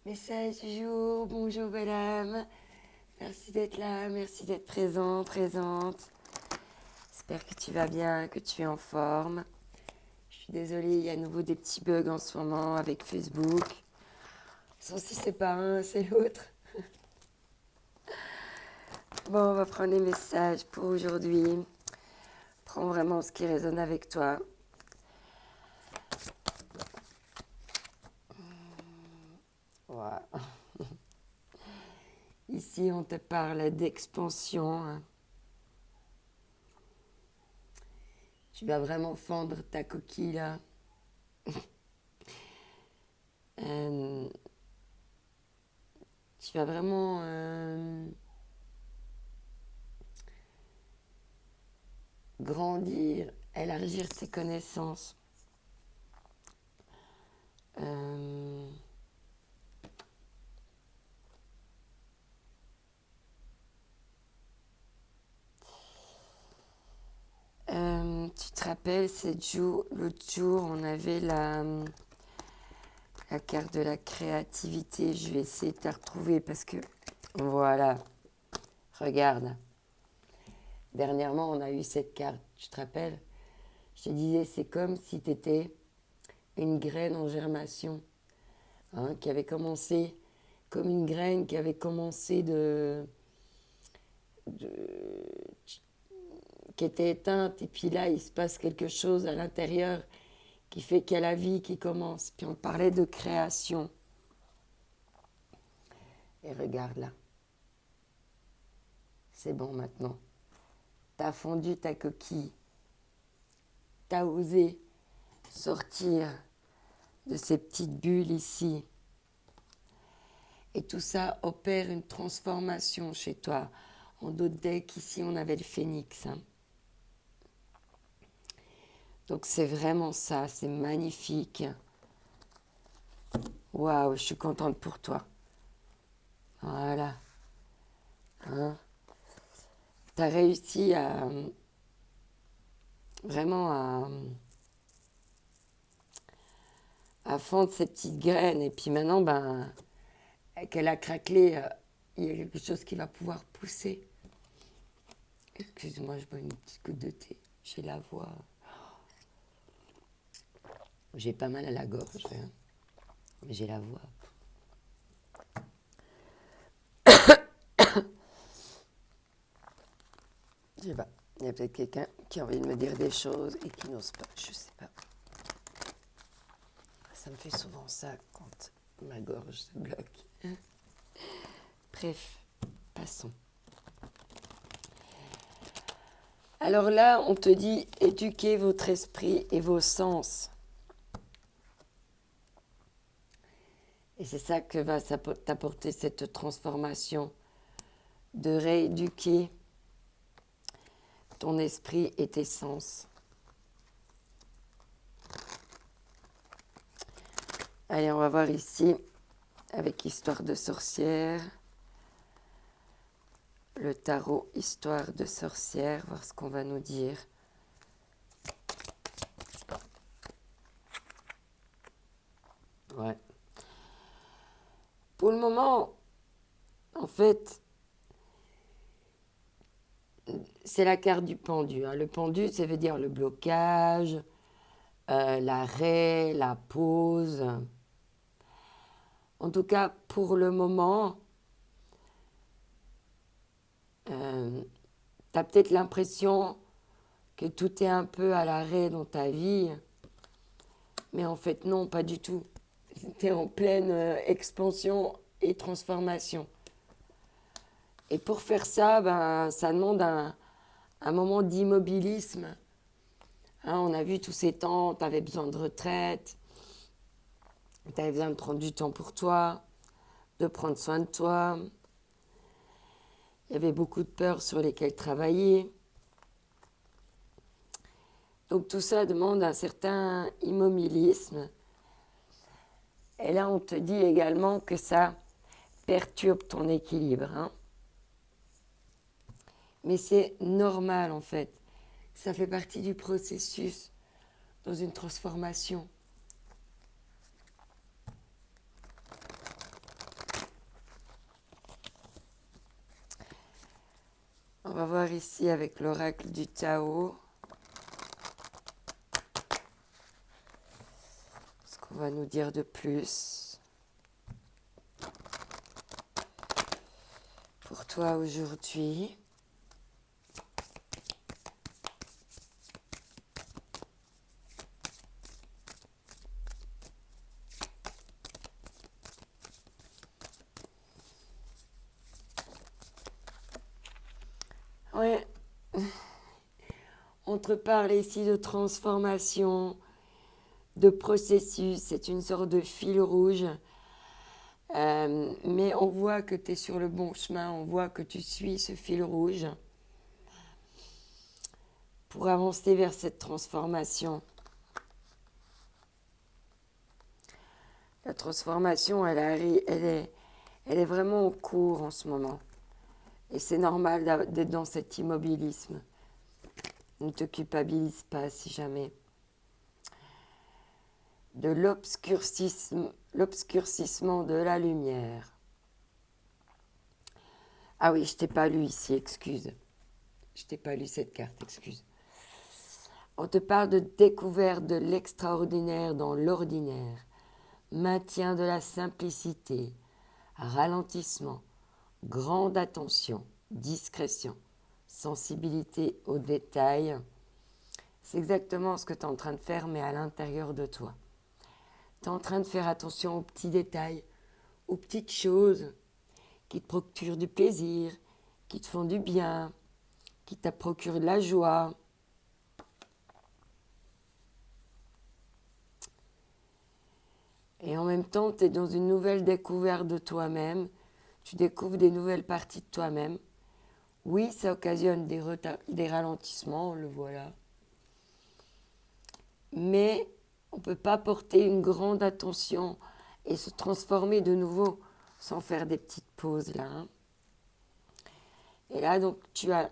Message du jour, bonjour madame. Merci d'être là, merci d'être présent, présente. J'espère que tu vas bien, que tu es en forme. Je suis désolée, il y a à nouveau des petits bugs en ce moment avec Facebook. Sauf si c'est pas un, c'est l'autre. Bon, on va prendre les messages pour aujourd'hui. Prends vraiment ce qui résonne avec toi. Voilà. Ici, on te parle d'expansion. Tu vas vraiment fendre ta coquille là. Euh, tu vas vraiment grandir, élargir tes connaissances. Euh, Tu te rappelles, l'autre jour, on avait la carte de la créativité. Je vais essayer de te retrouver parce que, voilà, regarde. Dernièrement, on a eu cette carte, tu te rappelles? Je te disais, c'est comme si tu étais une graine en germation, hein, qui avait commencé comme une graine qui avait commencé qui était éteinte, et puis là, il se passe quelque chose à l'intérieur qui fait qu'il y a la vie qui commence. Puis on parlait de création. Et regarde là, c'est bon maintenant. T'as fondu ta coquille, t'as osé sortir de ces petites bulles ici. Et tout ça opère une transformation chez toi. En d'autres decks, ici, on avait le phénix. Hein. Donc c'est vraiment ça, c'est magnifique. Waouh, je suis contente pour toi. Voilà. Hein. Tu as réussi à vraiment à fondre ces petites graines. Et puis maintenant, qu'elle a craquelé, il y a quelque chose qui va pouvoir pousser. Excuse-moi, je bois une petite goutte de thé. J'ai la voix. J'ai pas mal à la gorge. Hein. Mais j'ai la voix. Je sais pas. Il y a peut-être quelqu'un qui a envie de me dire des choses et qui n'ose pas. Je sais pas. Ça me fait souvent ça quand ma gorge se bloque. Bref, passons. Alors là, on te dit éduquez votre esprit et vos sens. Et c'est ça que va t'apporter cette transformation, de rééduquer ton esprit et tes sens. Allez, on va voir ici, avec Histoire de sorcière, le tarot Histoire de sorcière, voir ce qu'on va nous dire. Ouais. Pour le moment, en fait, c'est la carte du pendu. Hein. Le pendu, ça veut dire le blocage, l'arrêt, la pause. En tout cas, pour le moment, tu as peut-être l'impression que tout est un peu à l'arrêt dans ta vie, mais en fait, non, pas du tout. Tu es en pleine expansion et transformation. Et pour faire ça, ça demande un moment d'immobilisme. Hein, on a vu tous ces temps, tu avais besoin de retraite, tu avais besoin de prendre du temps pour toi, de prendre soin de toi. Il y avait beaucoup de peurs sur lesquelles travailler. Donc tout ça demande un certain immobilisme. Et là, on te dit également que ça perturbe ton équilibre. Hein. Mais c'est normal en fait. Ça fait partie du processus dans une transformation. va voir ici avec l'oracle du Tao. Ce qu'on va nous dire de plus pour toi aujourd'hui. Ouais, on te parle ici de transformation, de processus, c'est une sorte de fil rouge. Mais on voit que tu es sur le bon chemin, on voit que tu suis ce fil rouge pour avancer vers cette transformation. La transformation, elle est vraiment en cours en ce moment. Et c'est normal d'être dans cet immobilisme. Ne te culpabilise pas si jamais. De l'obscurcissement de la lumière. Ah oui, je t'ai pas lu ici, excuse. Je t'ai pas lu cette carte, excuse. On te parle de découverte de l'extraordinaire dans l'ordinaire, maintien de la simplicité, ralentissement, grande attention, discrétion, sensibilité aux détails. C'est exactement ce que tu es en train de faire, mais à l'intérieur de toi. Tu es en train de faire attention aux petits détails, aux petites choses qui te procurent du plaisir, qui te font du bien, qui te procurent de la joie. Et en même temps, tu es dans une nouvelle découverte de toi-même. Tu découvres des nouvelles parties de toi-même. Oui, ça occasionne des ralentissements, le voilà. Mais on ne peut pas porter une grande attention et se transformer de nouveau sans faire des petites pauses là. Hein. Et là, donc, tu as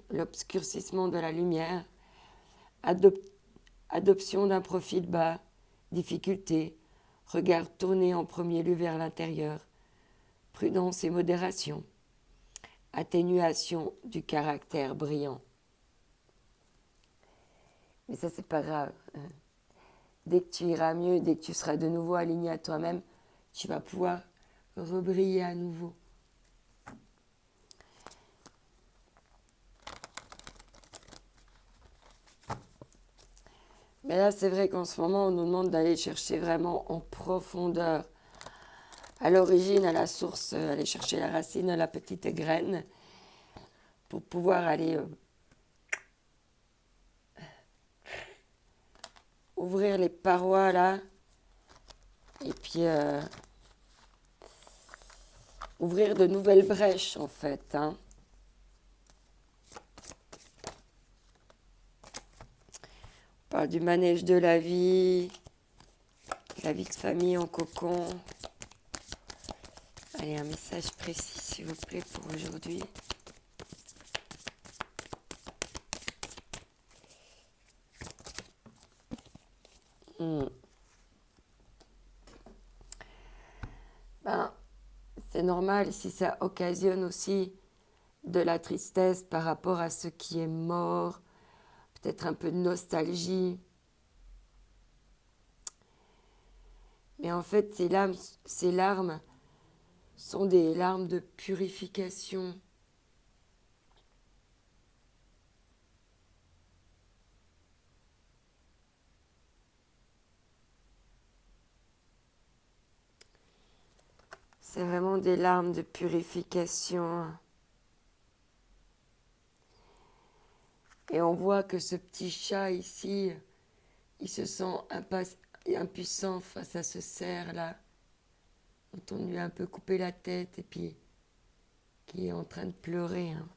l'obscurcissement de la lumière, adoption d'un profil bas, difficulté, regard tourné en premier lieu vers l'intérieur, prudence et modération, atténuation du caractère brillant. Mais ça, c'est pas grave. Dès que tu iras mieux, dès que tu seras de nouveau aligné à toi-même, tu vas pouvoir rebriller à nouveau. Mais là, c'est vrai qu'en ce moment, on nous demande d'aller chercher vraiment en profondeur, à l'origine, à la source, aller chercher la racine, la petite graine, pour pouvoir aller ouvrir les parois là, et puis ouvrir de nouvelles brèches en fait. Hein. On parle du manège de la vie de famille en cocon. Allez, un message précis s'il vous plaît pour aujourd'hui. C'est normal si ça occasionne aussi de la tristesse par rapport à ce qui est mort, peut-être un peu de nostalgie. Mais en fait, ces larmes sont des larmes de purification. C'est vraiment des larmes de purification. Et on voit que ce petit chat ici, il se sent impuissant face à ce cerf-là, dont on lui a un peu coupé la tête et puis qui est en train de pleurer. Hein.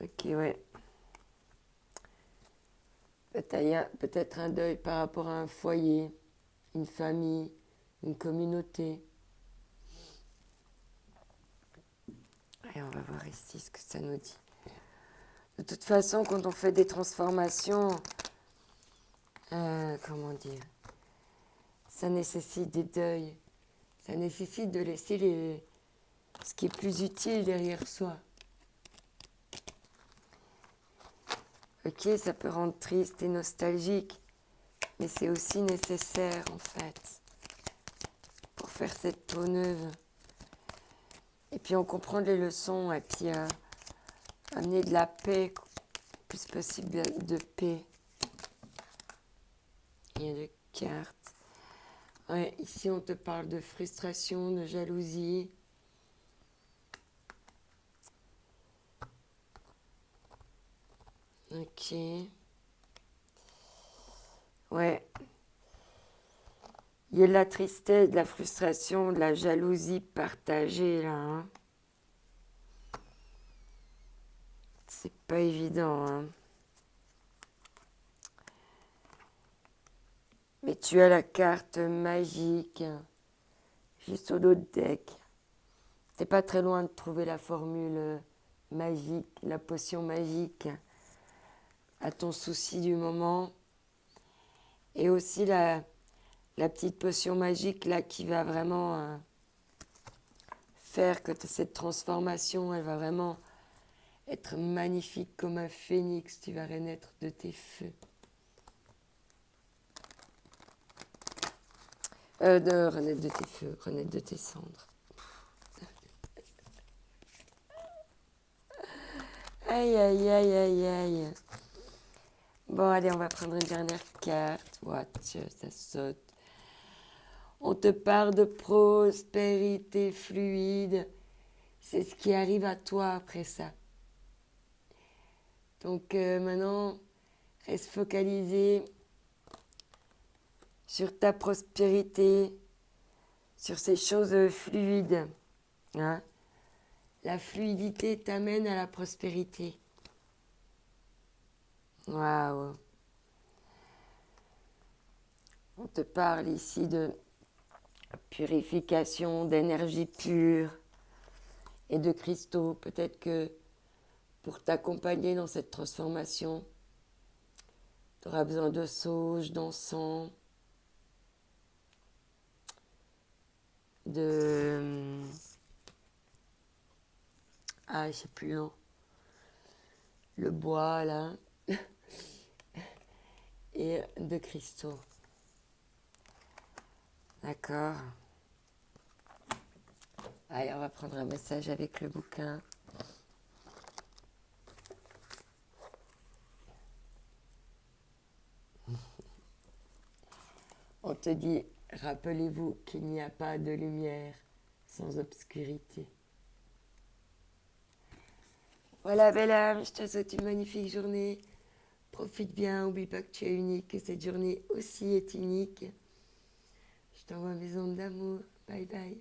Ok, ouais. Peut-être un deuil par rapport à un foyer, une famille, une communauté. Et on va voir ici ce que ça nous dit. De toute façon, quand on fait des transformations, comment dire, ça nécessite des deuils, ça nécessite de laisser ce qui est plus utile derrière soi. Ok, ça peut rendre triste et nostalgique, mais c'est aussi nécessaire en fait pour faire cette peau neuve. Et puis on comprend les leçons et puis amener de la paix, le plus possible de paix. Il y a des cartes. Ouais, ici on te parle de frustration, de jalousie. Ok. Ouais. Il y a de la tristesse, de la frustration, de la jalousie partagée là. Hein. C'est pas évident. Hein. Mais tu as la carte magique juste au dos de deck. T'es pas très loin de trouver la formule magique, la potion magique à ton souci du moment. Et aussi la petite potion magique là qui va vraiment faire que cette transformation, elle va vraiment être magnifique comme un phénix. Tu vas renaître de tes feux. De renaître de tes feux, renaître de tes cendres. Aïe, aïe, aïe, aïe, aïe. Bon, allez, on va prendre une dernière carte. What, ça saute. On te parle de prospérité fluide. C'est ce qui arrive à toi après ça. Donc maintenant, reste focalisé sur ta prospérité, sur ces choses fluides. Hein. La fluidité t'amène à la prospérité. Waouh. On te parle ici de purification, d'énergie pure et de cristaux. Peut-être que pour t'accompagner dans cette transformation, tu auras besoin de sauge, d'encens, de... Ah, je sais plus le nom. Le bois, là. Et de cristaux. D'accord. Allez, on va prendre un message avec le bouquin. On te dit, rappelez-vous qu'il n'y a pas de lumière sans obscurité. Voilà, belle âme, je te souhaite une magnifique journée. Profite bien, oublie pas que tu es unique, que cette journée aussi est unique. Je t'envoie mes ondes d'amour. Bye bye.